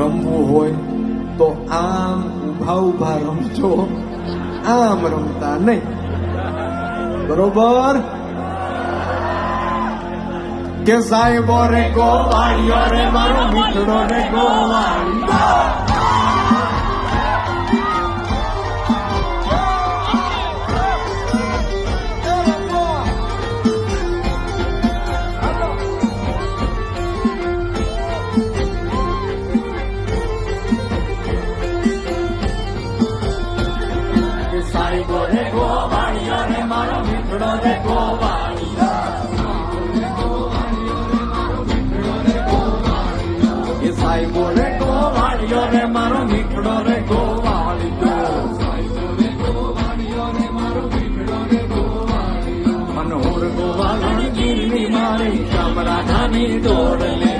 રમવું હોય તો આમ ઉભા ઉભા રમજો, આમ રમતા નહીં. બરોબર કે સાહેબો રે ગોવાળિયો રે મારો મીઠડો રે ગોવાળિયો. સાહેબો રે ગોવાળિયો રે મારો મીઠડો રે ગોવાળિયો. સાહેબો રે ગોવાળિયો રે મારો મીઠડો રે ગોવાળિયો. મનોહર ગોવાળણ ગીરની મારી શામરાજાની દોડ લે.